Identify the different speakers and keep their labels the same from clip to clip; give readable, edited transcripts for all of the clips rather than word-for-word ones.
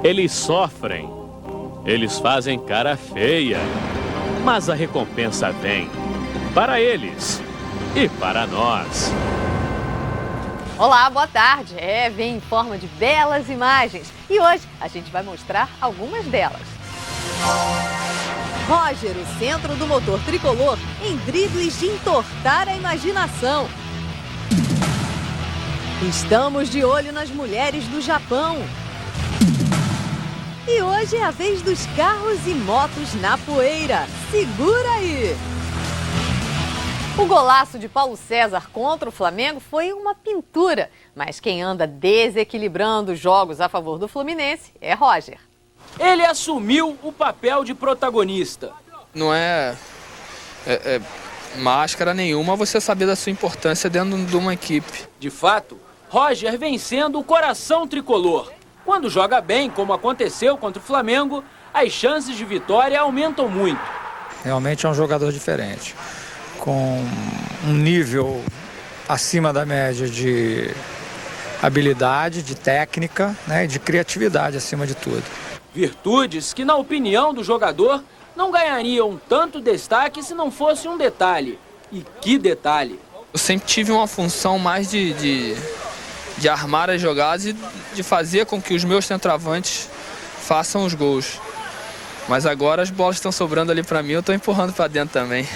Speaker 1: Eles sofrem, eles fazem cara feia, mas a recompensa vem para eles e para nós.
Speaker 2: Olá, boa tarde. Vem em forma de belas imagens e hoje a gente vai mostrar algumas delas. Roger, o centro do motor tricolor, em dribles de entortar a imaginação. Estamos de olho nas mulheres do Japão. E hoje é a vez dos carros e motos na poeira. Segura aí! O golaço de Paulo César contra o Flamengo foi uma pintura. Mas quem anda desequilibrando os jogos a favor do Fluminense é Roger.
Speaker 3: Ele assumiu o papel de protagonista.
Speaker 4: Não é máscara nenhuma você saber da sua importância dentro de uma equipe.
Speaker 3: De fato, Roger vem sendo o coração tricolor. Quando joga bem, como aconteceu contra o Flamengo, as chances de vitória aumentam muito.
Speaker 5: Realmente é um jogador diferente, com um nível acima da média de habilidade, de técnica, né, e de criatividade acima de tudo.
Speaker 3: Virtudes que, na opinião do jogador, não ganhariam tanto destaque se não fosse um detalhe. E que detalhe!
Speaker 4: Eu sempre tive uma função mais de armar as jogadas e de fazer com que os meus centroavantes façam os gols. Mas agora as bolas estão sobrando ali para mim, eu estou empurrando para dentro também.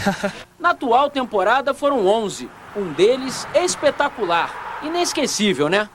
Speaker 3: Na atual temporada foram 11, um deles espetacular, inesquecível, né?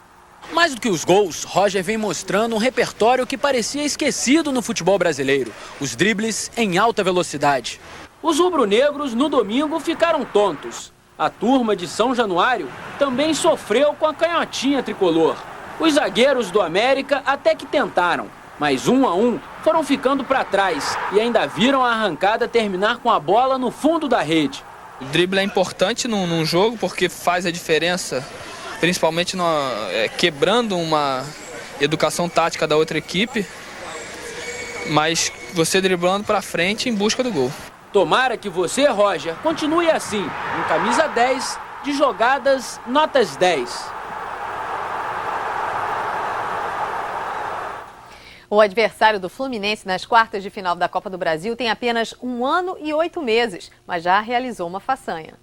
Speaker 3: Mais do que os gols, Roger vem mostrando um repertório que parecia esquecido no futebol brasileiro, os dribles em alta velocidade. Os rubro-negros no domingo ficaram tontos. A turma de São Januário também sofreu com a canhotinha tricolor. Os zagueiros do América até que tentaram, mas 1 a 1 foram ficando para trás e ainda viram a arrancada terminar com a bola no fundo da rede.
Speaker 4: O drible é importante num jogo porque faz a diferença, principalmente quebrando uma educação tática da outra equipe, mas você driblando para frente em busca do gol.
Speaker 3: Tomara que você, Roger, continue assim, em camisa 10, de jogadas notas 10.
Speaker 2: O adversário do Fluminense nas quartas de final da Copa do Brasil tem apenas 1 ano e 8 meses, mas já realizou uma façanha.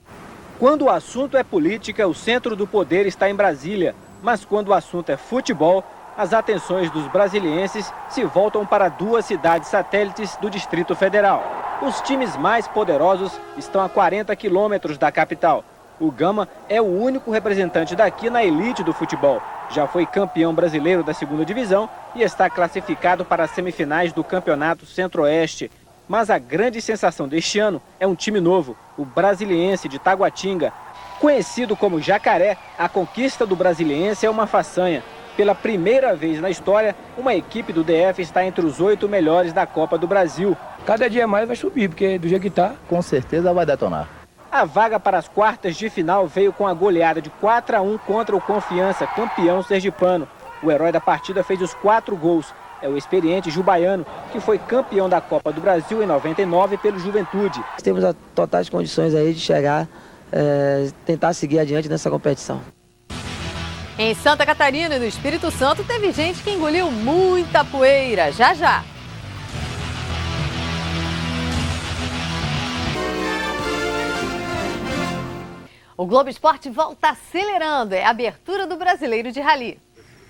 Speaker 6: Quando o assunto é política, o centro do poder está em Brasília. Mas quando o assunto é futebol, as atenções dos brasilienses se voltam para 2 cidades satélites do Distrito Federal. Os times mais poderosos estão a 40 quilômetros da capital. O Gama é o único representante daqui na elite do futebol. Já foi campeão brasileiro da 2ª divisão e está classificado para as semifinais do Campeonato Centro-Oeste. Mas a grande sensação deste ano é um time novo, o Brasiliense de Taguatinga. Conhecido como Jacaré, a conquista do Brasiliense é uma façanha. Pela primeira vez na história, uma equipe do DF está entre os 8 melhores da Copa do Brasil.
Speaker 7: Cada dia mais vai subir, porque do jeito que está, com certeza vai detonar.
Speaker 6: A vaga para as quartas de final veio com a goleada de 4 a 1 contra o Confiança, campeão sergipano. O herói da partida fez os 4 gols. É o experiente Jubaiano, que foi campeão da Copa do Brasil em 99 pelo Juventude.
Speaker 8: Temos as totais condições aí de chegar, tentar seguir adiante nessa competição.
Speaker 2: Em Santa Catarina e no Espírito Santo teve gente que engoliu muita poeira. Já, já. O Globo Esporte volta acelerando. É a abertura do Brasileiro de Rally.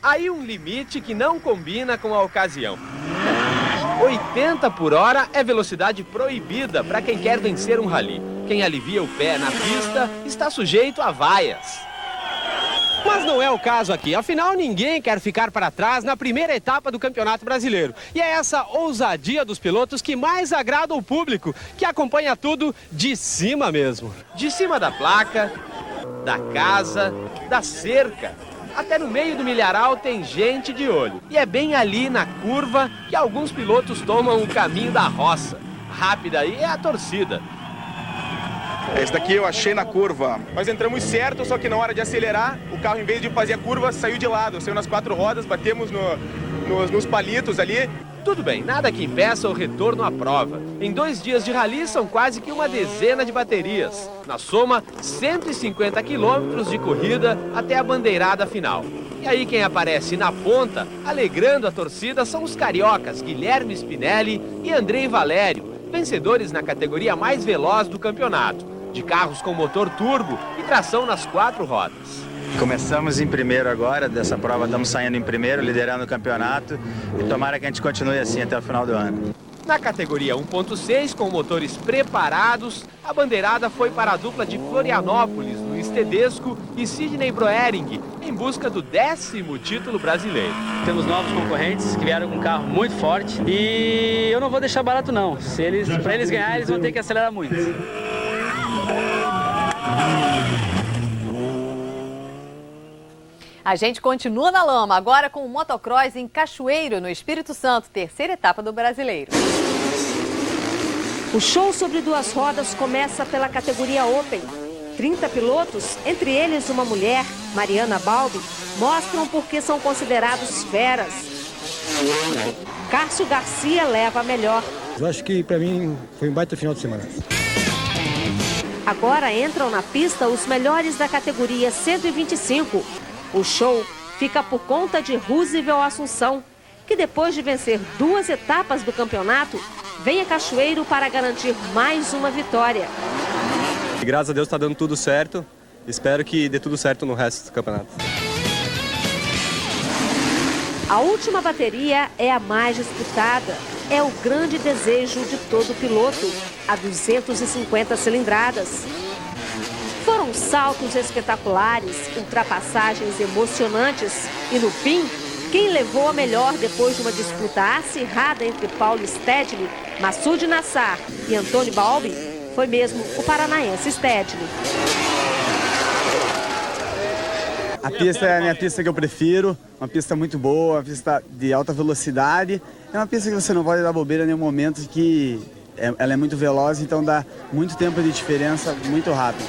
Speaker 9: Aí um limite que não combina com a ocasião. 80 por hora é velocidade proibida para quem quer vencer um rally. Quem alivia o pé na pista está sujeito a vaias. Mas não é o caso aqui, afinal ninguém quer ficar para trás na primeira etapa do Campeonato Brasileiro. E é essa ousadia dos pilotos que mais agrada o público, que acompanha tudo de cima mesmo. De cima da placa, da casa, da cerca. Até no meio do milharal tem gente de olho. E é bem ali na curva que alguns pilotos tomam o caminho da roça. Rápida aí é a torcida.
Speaker 10: Esse daqui eu achei na curva. Nós entramos certo, só que na hora de acelerar, o carro, em vez de fazer a curva, saiu de lado. Saiu nas 4 rodas, batemos nos palitos ali.
Speaker 9: Tudo bem, nada que impeça o retorno à prova. Em 2 dias de rally são quase que uma dezena de baterias. Na soma, 150 quilômetros de corrida até a bandeirada final. E aí quem aparece na ponta, alegrando a torcida, são os cariocas Guilherme Spinelli e Andrei Valério, vencedores na categoria mais veloz do campeonato, de carros com motor turbo e tração nas 4 rodas.
Speaker 11: Começamos em primeiro agora, dessa prova estamos saindo em primeiro, liderando o campeonato e tomara que a gente continue assim até o final do ano.
Speaker 9: Na categoria 1.6, com motores preparados, a bandeirada foi para a dupla de Florianópolis, Luiz Tedesco e Sidney Broering, em busca do 10º título brasileiro.
Speaker 12: Temos novos concorrentes que vieram com um carro muito forte e eu não vou deixar barato não. Para eles ganharem, eles vão ter que acelerar muito.
Speaker 2: A gente continua na lama, agora com o motocross em Cachoeiro, no Espírito Santo, 3ª etapa do Brasileiro.
Speaker 13: O show sobre 2 rodas começa pela categoria Open. 30 pilotos, entre eles uma mulher, Mariana Balbi, mostram por que são considerados feras. Cássio Garcia leva a melhor.
Speaker 14: Eu acho que para mim foi um baita final de semana.
Speaker 13: Agora entram na pista os melhores da categoria 125. O show fica por conta de Roosevelt Assunção, que depois de vencer 2 etapas do campeonato, vem a Cachoeiro para garantir mais uma vitória.
Speaker 15: Graças a Deus está dando tudo certo. Espero que dê tudo certo no resto do campeonato.
Speaker 13: A última bateria é a mais disputada. É o grande desejo de todo piloto, a 250 cilindradas. Foram saltos espetaculares, ultrapassagens emocionantes e, no fim, quem levou a melhor depois de uma disputa acirrada entre Paulo Stedley, Massoud Nassar e Antônio Balbi foi mesmo o paranaense Stedley.
Speaker 16: A pista é a minha pista que eu prefiro, uma pista muito boa, uma pista de alta velocidade. É uma pista que você não pode dar bobeira em nenhum momento, que ela é muito veloz, então dá muito tempo de diferença, muito rápido.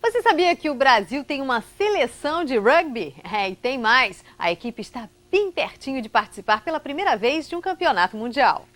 Speaker 2: Você sabia que o Brasil tem uma seleção de rugby? E tem mais. A equipe está bem pertinho de participar pela primeira vez de um campeonato mundial.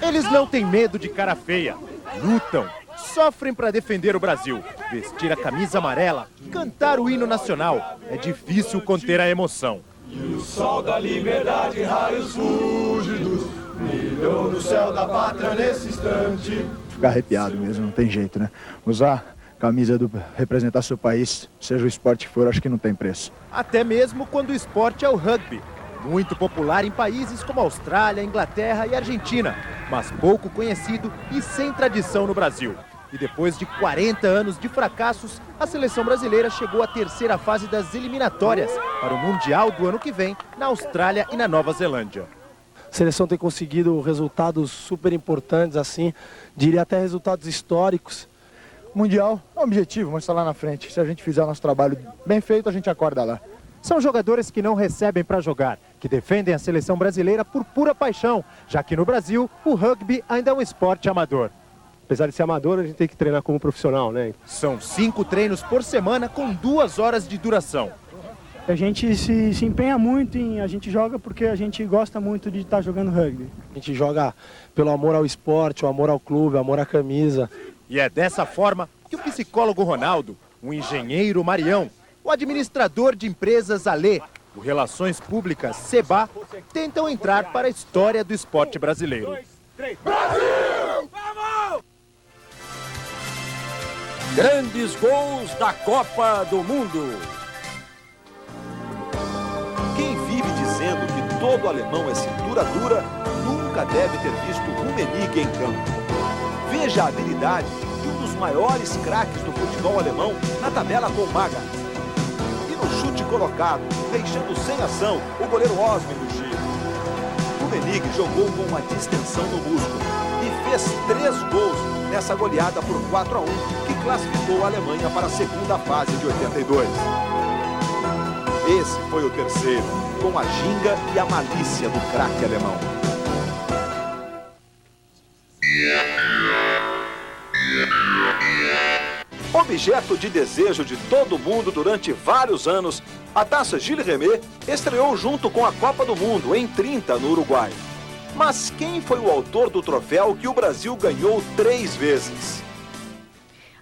Speaker 17: Eles não têm medo de cara feia. Lutam, sofrem para defender o Brasil. Vestir a camisa amarela, cantar o hino nacional. É difícil conter a emoção.
Speaker 18: E o sol da liberdade, raios fúlgidos, brilhou no céu da pátria nesse instante.
Speaker 14: Ficar arrepiado mesmo, não tem jeito, né? Usar camisa representar seu país, seja o esporte que for, acho que não tem preço.
Speaker 17: Até mesmo quando o esporte é o rugby. Muito popular em países como Austrália, Inglaterra e Argentina, mas pouco conhecido e sem tradição no Brasil. E depois de 40 anos de fracassos, a seleção brasileira chegou à 3ª fase das eliminatórias para o Mundial do ano que vem, na Austrália e na Nova Zelândia.
Speaker 19: A seleção tem conseguido resultados super importantes, assim, diria até resultados históricos.
Speaker 14: Mundial é um objetivo, mas está lá na frente. Se a gente fizer o nosso trabalho bem feito, a gente acorda lá.
Speaker 17: São jogadores que não recebem para jogar, que defendem a seleção brasileira por pura paixão, já que no Brasil o rugby ainda é um esporte amador.
Speaker 19: Apesar de ser amador, a gente tem que treinar como profissional, né?
Speaker 17: São 5 treinos por semana com 2 horas de duração.
Speaker 20: A gente se empenha muito, a gente joga porque a gente gosta muito de estar jogando rugby.
Speaker 19: A gente joga pelo amor ao esporte, o amor ao clube, o amor à camisa.
Speaker 17: E é dessa forma que o psicólogo Ronaldo, o engenheiro Marião, o administrador de empresas Alê, o Relações Públicas Seba, tentam entrar para a história do esporte brasileiro.
Speaker 18: Brasil! Vamos!
Speaker 21: Grandes gols da Copa do Mundo.
Speaker 22: Quem vive dizendo que todo alemão é cintura dura, nunca deve ter visto Rummenigge em campo. Veja a habilidade de um dos maiores craques do futebol alemão na tabela com Magath. E no chute colocado, deixando sem ação o goleiro Osmin do Chile. Rummenigge jogou com uma distensão no músculo e fez 3 gols nessa goleada por 4-1 que classificou a Alemanha para a 2ª fase de 82. Esse foi o terceiro, com a ginga e a malícia do craque alemão. Objeto de desejo de todo mundo durante vários anos, a Taça Gilles Rimet estreou junto com a Copa do Mundo em 30 no Uruguai. Mas quem foi o autor do troféu que o Brasil ganhou 3 vezes?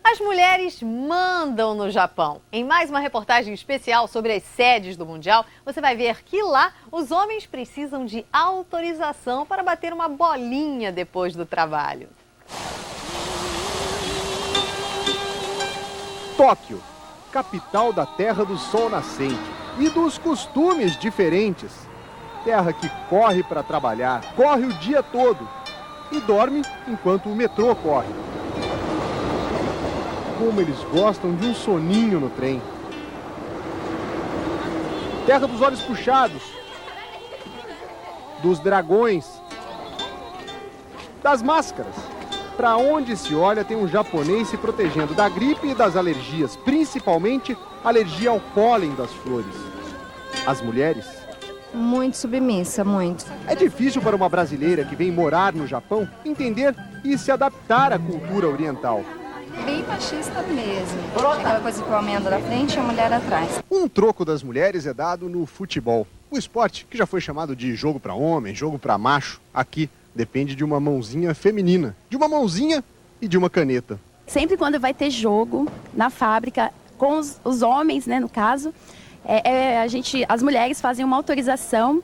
Speaker 2: As mulheres mandam no Japão. Em mais uma reportagem especial sobre as sedes do Mundial, você vai ver que lá os homens precisam de autorização para bater uma bolinha depois do trabalho.
Speaker 17: Tóquio, capital da terra do sol nascente e dos costumes diferentes. Terra que corre para trabalhar, corre o dia todo e dorme enquanto o metrô corre. Como eles gostam de um soninho no trem. Terra dos olhos puxados, dos dragões, das máscaras. Para onde se olha tem um japonês se protegendo da gripe e das alergias, principalmente alergia ao pólen das flores. As mulheres?
Speaker 1: Muito submissa, muito.
Speaker 17: É difícil para uma brasileira que vem morar no Japão entender e se adaptar à cultura oriental.
Speaker 1: Bem machista mesmo. Aquela coisa que o homem anda na frente e a mulher atrás.
Speaker 17: Um troco das mulheres é dado no futebol. O esporte, que já foi chamado de jogo para homem, jogo para macho, aqui depende de uma mãozinha feminina, de uma mãozinha e de uma caneta.
Speaker 5: Sempre quando vai ter jogo na fábrica, com os homens, né, no caso, as mulheres fazem uma autorização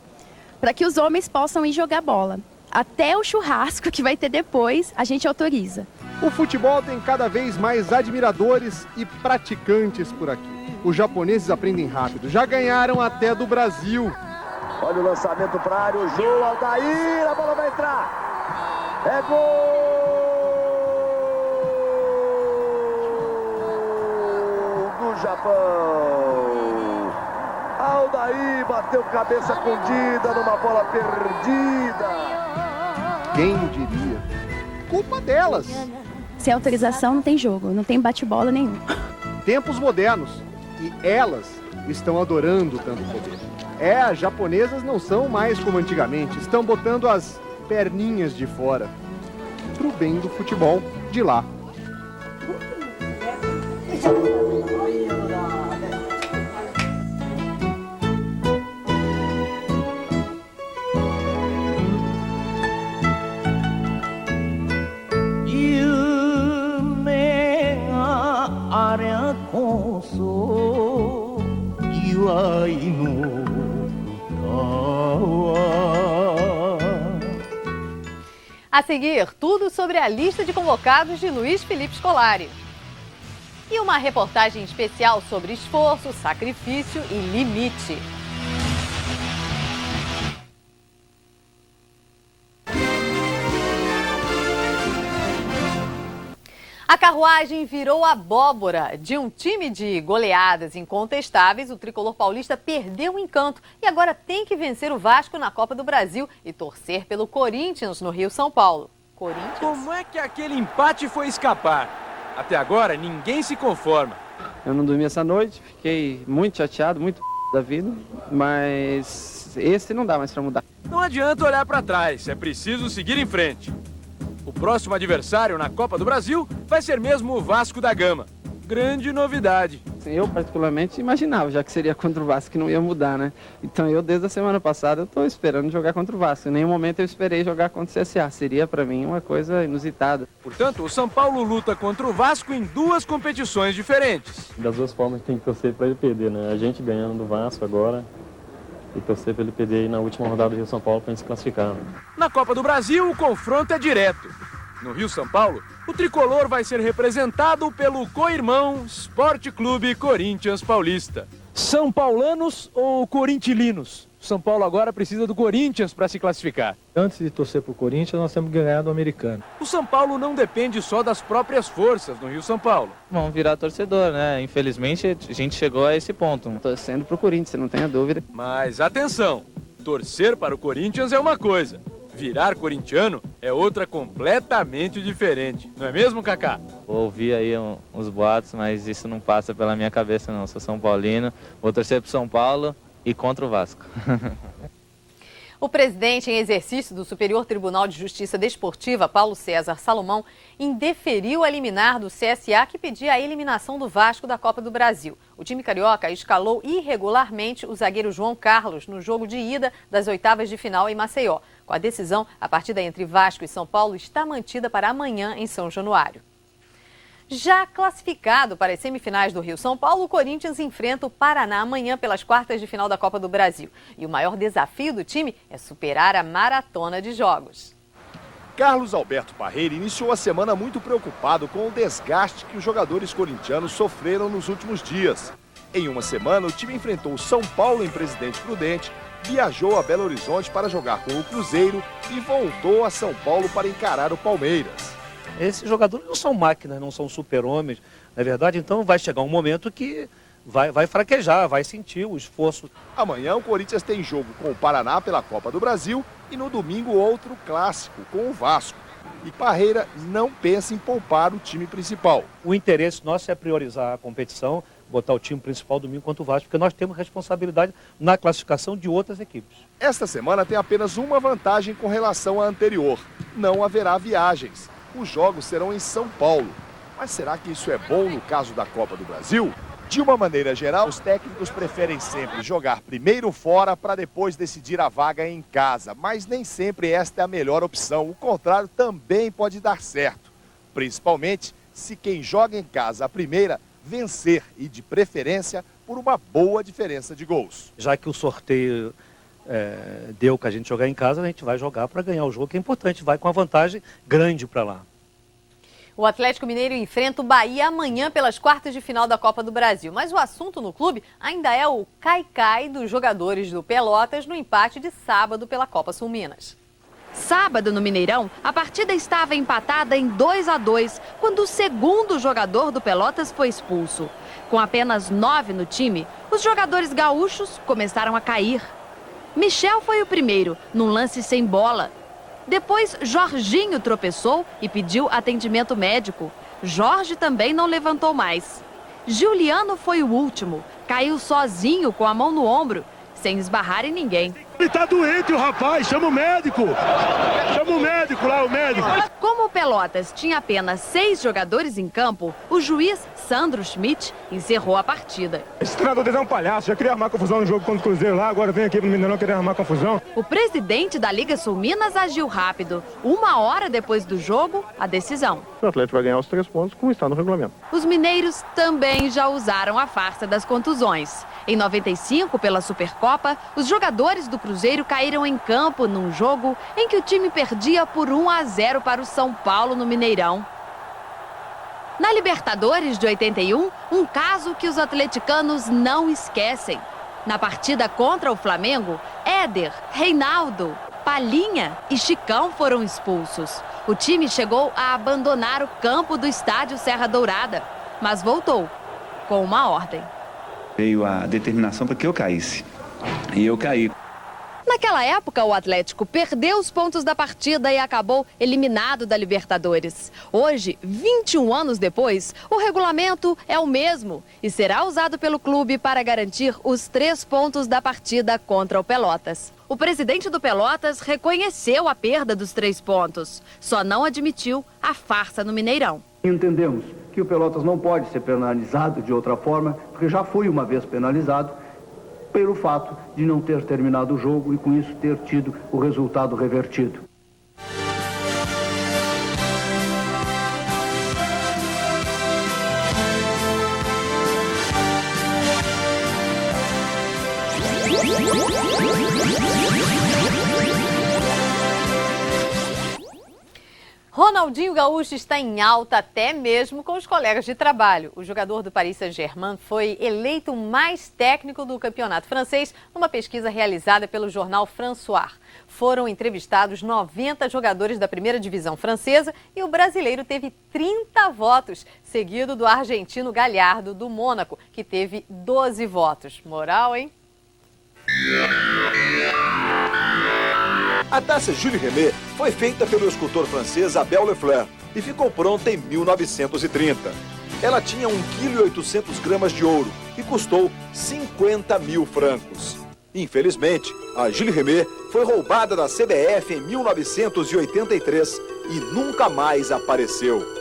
Speaker 5: para que os homens possam ir jogar bola. Até o churrasco que vai ter depois, a gente autoriza.
Speaker 17: O futebol tem cada vez mais admiradores e praticantes por aqui. Os japoneses aprendem rápido, já ganharam até do Brasil.
Speaker 18: Olha o lançamento para a área, o João Aldair, a bola vai entrar. É gol do Japão. Aldair bateu cabeça fundida numa bola perdida.
Speaker 17: Quem diria? Culpa delas.
Speaker 5: Sem autorização não tem jogo, não tem bate-bola nenhum.
Speaker 17: Tempos modernos. E elas estão adorando tanto poder. As japonesas não são mais como antigamente. Estão botando as perninhas de fora. Pro bem do futebol de lá.
Speaker 2: A seguir, tudo sobre a lista de convocados de Luiz Felipe Scolari. E uma reportagem especial sobre esforço, sacrifício e limite. A carruagem virou abóbora. De um time de goleadas incontestáveis, o tricolor paulista perdeu o encanto e agora tem que vencer o Vasco na Copa do Brasil e torcer pelo Corinthians no Rio-São Paulo. Corinthians?
Speaker 3: Como é que aquele empate foi escapar? Até agora, ninguém se conforma.
Speaker 23: Eu não dormi essa noite, fiquei muito chateado, muito da vida, mas esse não dá mais pra mudar.
Speaker 3: Não adianta olhar pra trás, é preciso seguir em frente. O próximo adversário na Copa do Brasil vai ser mesmo o Vasco da Gama. Grande novidade.
Speaker 23: Eu particularmente imaginava, já que seria contra o Vasco, que não ia mudar, né? Então eu desde a semana passada eu tô esperando jogar contra o Vasco. Em nenhum momento eu esperei jogar contra o CSA. Seria para mim uma coisa inusitada.
Speaker 3: Portanto, o São Paulo luta contra o Vasco em 2 competições diferentes.
Speaker 24: Das 2 formas tem que torcer para ele perder, né? A gente ganhando do Vasco agora e torcer para ele perder aí na última rodada do Rio São Paulo para a gente se classificar. Né?
Speaker 3: Na Copa do Brasil, o confronto é direto. No Rio São Paulo, o tricolor vai ser representado pelo co-irmão Sport Clube Corinthians Paulista. São Paulanos ou corintilinos? São Paulo agora precisa do Corinthians para se classificar.
Speaker 25: Antes de torcer para o Corinthians, nós temos que ganhar do americano.
Speaker 3: O São Paulo não depende só das próprias forças no Rio São Paulo.
Speaker 23: Vamos virar torcedor, né? Infelizmente, a gente chegou a esse ponto. Torcendo para o Corinthians, você não tenha dúvida.
Speaker 3: Mas atenção, torcer para o Corinthians é uma coisa. Virar corintiano é outra completamente diferente. Não é mesmo, Kaká?
Speaker 23: Ouvi aí uns boatos, mas isso não passa pela minha cabeça, não. Sou São Paulino, vou torcer pro São Paulo e contra o Vasco.
Speaker 2: O presidente em exercício do Superior Tribunal de Justiça Desportiva, Paulo César Salomão, indeferiu a liminar do CSA que pedia a eliminação do Vasco da Copa do Brasil. O time carioca escalou irregularmente o zagueiro João Carlos no jogo de ida das oitavas de final em Maceió. Com a decisão, a partida entre Vasco e São Paulo está mantida para amanhã em São Januário. Já classificado para as semifinais do Rio-São Paulo, o Corinthians enfrenta o Paraná amanhã pelas quartas de final da Copa do Brasil. E o maior desafio do time é superar a maratona de jogos.
Speaker 22: Carlos Alberto Parreira iniciou a semana muito preocupado com o desgaste que os jogadores corintianos sofreram nos últimos dias. Em uma semana, o time enfrentou o São Paulo em Presidente Prudente, viajou a Belo Horizonte para jogar com o Cruzeiro e voltou a São Paulo para encarar o Palmeiras.
Speaker 4: Esses jogadores não são máquinas, não são super-homens, não é verdade? Então vai chegar um momento que vai fraquejar, vai sentir o esforço.
Speaker 22: Amanhã o Corinthians tem jogo com o Paraná pela Copa do Brasil e no domingo outro clássico com o Vasco. E Parreira não pensa em poupar o time principal.
Speaker 4: O interesse nosso é priorizar a competição, botar o time principal domingo contra o Vasco, porque nós temos responsabilidade na classificação de outras equipes.
Speaker 22: Esta semana tem apenas uma vantagem com relação à anterior: não haverá viagens. Os jogos serão em São Paulo. Mas será que isso é bom no caso da Copa do Brasil? De uma maneira geral, os técnicos preferem sempre jogar primeiro fora para depois decidir a vaga em casa. Mas nem sempre esta é a melhor opção. O contrário também pode dar certo. Principalmente se quem joga em casa a primeira vencer e, de preferência, por uma boa diferença de gols.
Speaker 4: Já que o sorteio deu que a gente jogar em casa, a gente vai jogar para ganhar o jogo, que é importante, vai com uma vantagem grande para lá.
Speaker 2: O Atlético Mineiro enfrenta o Bahia amanhã pelas quartas de final da Copa do Brasil. Mas o assunto no clube ainda é o cai-cai dos jogadores do Pelotas no empate de sábado pela Copa Sul Minas.
Speaker 6: Sábado, no Mineirão, a partida estava empatada em 2-2, quando o segundo jogador do Pelotas foi expulso. Com apenas 9 no time, os jogadores gaúchos começaram a cair. Michel foi o primeiro, num lance sem bola. Depois, Jorginho tropeçou e pediu atendimento médico. Jorge também não levantou mais. Juliano foi o último, caiu sozinho com a mão no ombro, sem esbarrar em ninguém.
Speaker 7: Ele tá doente, o rapaz, chama o médico. Chama o médico lá, o médico.
Speaker 6: Como o Pelotas tinha apenas 6 jogadores em campo, o juiz Sandro Schmidt encerrou a partida.
Speaker 7: Esse treinador é um palhaço, já queria armar confusão no jogo contra o Cruzeiro lá, agora vem aqui no Mineirão querer armar confusão.
Speaker 6: O presidente da Liga Sul Minas agiu rápido. 1 hora depois do jogo, a decisão.
Speaker 7: O Atlético vai ganhar os 3 pontos, como está no regulamento.
Speaker 6: Os mineiros também já usaram a farsa das contusões. Em 95, pela Supercopa, os jogadores do Cruzeiro caíram em campo num jogo em que o time perdia por 1-0 para o São Paulo no Mineirão. Na Libertadores de 81, um caso que os atleticanos não esquecem. Na partida contra o Flamengo, Éder, Reinaldo, Palinha e Chicão foram expulsos. O time chegou a abandonar o campo do estádio Serra Dourada, mas voltou com uma ordem.
Speaker 8: Veio a determinação para que eu caísse. E eu caí.
Speaker 6: Naquela época, o Atlético perdeu os pontos da partida e acabou eliminado da Libertadores. Hoje, 21 anos depois, o regulamento é o mesmo e será usado pelo clube para garantir os 3 pontos da partida contra o Pelotas. O presidente do Pelotas reconheceu a perda dos 3 pontos, só não admitiu a farsa no Mineirão.
Speaker 10: Entendemos que o Pelotas não pode ser penalizado de outra forma, porque já foi uma vez penalizado, pelo fato de não ter terminado o jogo e com isso ter tido o resultado revertido.
Speaker 2: Ronaldinho Gaúcho está em alta até mesmo com os colegas de trabalho. O jogador do Paris Saint-Germain foi eleito o mais técnico do campeonato francês numa pesquisa realizada pelo jornal François. Foram entrevistados 90 jogadores da primeira divisão francesa e o brasileiro teve 30 votos, seguido do argentino Galhardo, do Mônaco, que teve 12 votos. Moral, hein?
Speaker 22: A taça Jules Rimet foi feita pelo escultor francês Abel Lefleur e ficou pronta em 1930. Ela tinha 1,8 kg de ouro e custou 50 mil francos. Infelizmente, a Gilles Rimet foi roubada da CBF em 1983 e nunca mais apareceu.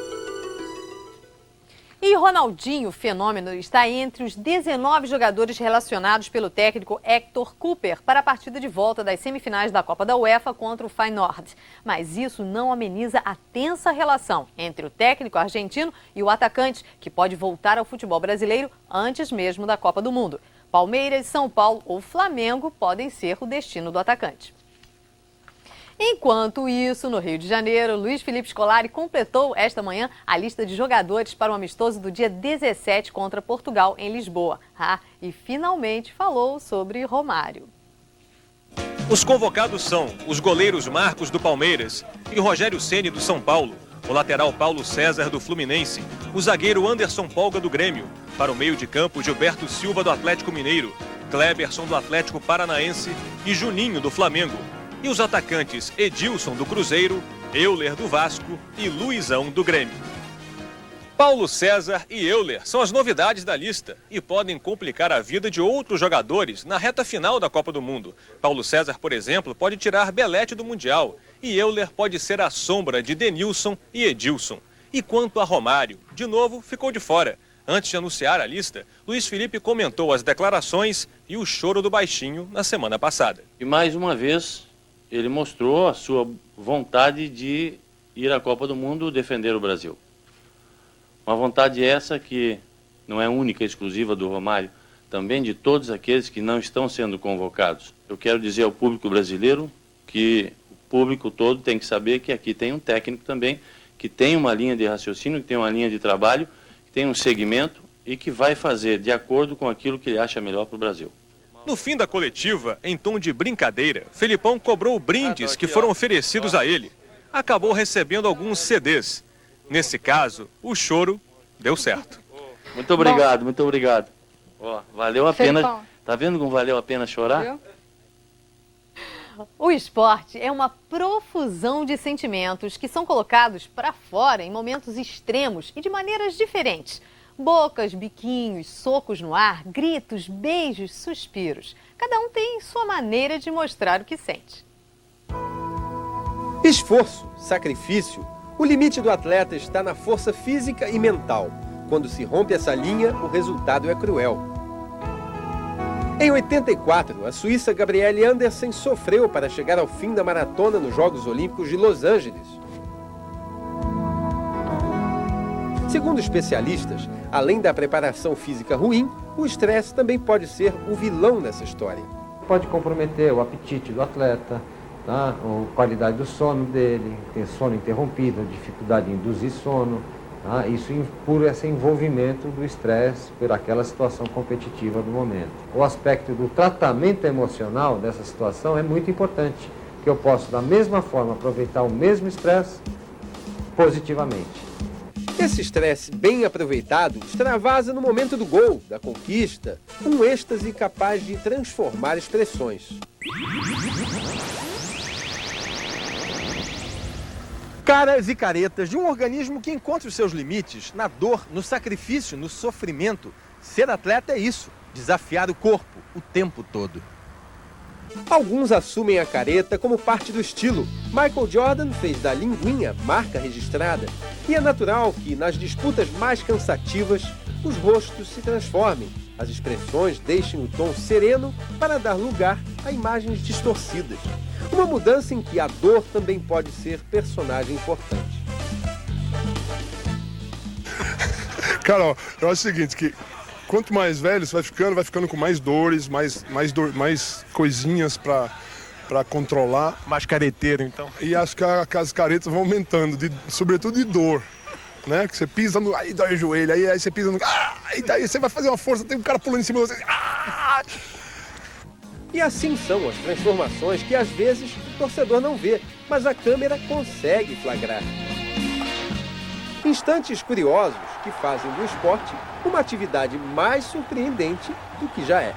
Speaker 2: E Ronaldinho Fenômeno está entre os 19 jogadores relacionados pelo técnico Héctor Cooper para a partida de volta das semifinais da Copa da UEFA contra o Feyenoord. Mas isso não ameniza a tensa relação entre o técnico argentino e o atacante, que pode voltar ao futebol brasileiro antes mesmo da Copa do Mundo. Palmeiras, São Paulo ou Flamengo podem ser o destino do atacante. Enquanto isso, no Rio de Janeiro, Luiz Felipe Scolari completou esta manhã a lista de jogadores para o amistoso do dia 17 contra Portugal, em Lisboa. E finalmente falou sobre Romário.
Speaker 9: Os convocados são os goleiros Marcos, do Palmeiras, e Rogério Ceni, do São Paulo, o lateral Paulo César, do Fluminense, o zagueiro Anderson Polga, do Grêmio, para o meio de campo Gilberto Silva, do Atlético Mineiro, Kleberson, do Atlético Paranaense e Juninho, do Flamengo. E os atacantes Edilson, do Cruzeiro, Euler, do Vasco e Luizão, do Grêmio. Paulo César e Euler são as novidades da lista e podem complicar a vida de outros jogadores na reta final da Copa do Mundo. Paulo César, por exemplo, pode tirar Belete do Mundial e Euler pode ser a sombra de Denilson e Edilson. E quanto a Romário, de novo ficou de fora. Antes de anunciar a lista, Luiz Felipe comentou as declarações e o choro do baixinho na semana passada.
Speaker 11: E mais uma vez, ele mostrou a sua vontade de ir à Copa do Mundo defender o Brasil. Uma vontade essa que não é única e exclusiva do Romário, também de todos aqueles que não estão sendo convocados. Eu quero dizer ao público brasileiro que o público todo tem que saber que aqui tem um técnico também, que tem uma linha de raciocínio, que tem uma linha de trabalho, que tem um segmento e que vai fazer de acordo com aquilo que ele acha melhor para o Brasil.
Speaker 9: No fim da coletiva, em tom de brincadeira, Felipão cobrou brindes que foram oferecidos a ele. Acabou recebendo alguns CDs. Nesse caso, o choro deu certo.
Speaker 11: Muito obrigado, muito obrigado. Valeu a pena. Tá vendo como valeu a pena chorar?
Speaker 2: Viu? O esporte é uma profusão de sentimentos que são colocados para fora em momentos extremos e de maneiras diferentes. Bocas, biquinhos, socos no ar, gritos, beijos, suspiros. Cada um tem sua maneira de mostrar o que sente.
Speaker 12: Esforço, sacrifício. O limite do atleta está na força física e mental. Quando se rompe essa linha, o resultado é cruel. Em 84, a suíça Gabriele Andersen sofreu para chegar ao fim da maratona nos Jogos Olímpicos de Los Angeles. Segundo especialistas, além da preparação física ruim, o estresse também pode ser o vilão nessa história.
Speaker 13: Pode comprometer o apetite do atleta, tá? A qualidade do sono dele, ter sono interrompido, dificuldade em induzir sono, tá? Isso por esse envolvimento do estresse por aquela situação competitiva do momento. O aspecto do tratamento emocional dessa situação é muito importante, que eu posso da mesma forma aproveitar o mesmo estresse positivamente.
Speaker 12: Esse estresse bem aproveitado extravasa no momento do gol, da conquista, um êxtase capaz de transformar expressões.
Speaker 17: Caras e caretas de um organismo que encontra os seus limites na dor, no sacrifício, no sofrimento. Ser atleta é isso, desafiar o corpo o tempo todo.
Speaker 12: Alguns assumem a careta como parte do estilo. Michael Jordan fez da linguinha marca registrada. E é natural que, nas disputas mais cansativas, os rostos se transformem. As expressões deixem o tom sereno para dar lugar a imagens distorcidas. Uma mudança em que a dor também pode ser personagem importante.
Speaker 15: Cara, ó, eu acho o seguinte, que quanto mais velho você vai ficando com mais dores, mais coisinhas para controlar.
Speaker 17: Mais careteiro, então.
Speaker 15: E acho que as caretas vão aumentando, sobretudo de dor. Né? Que você pisa no... Aí dói o joelho, aí você pisa no... Aí daí você vai fazer uma força, tem um cara pulando em cima de você.
Speaker 12: E assim são as transformações que às vezes o torcedor não vê, mas a câmera consegue flagrar. Instantes curiosos que fazem do esporte uma atividade mais surpreendente do que já é.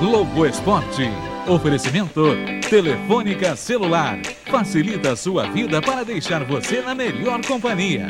Speaker 14: Globo Esporte. Oferecimento Telefônica Celular. Facilita a sua vida para deixar você na melhor companhia.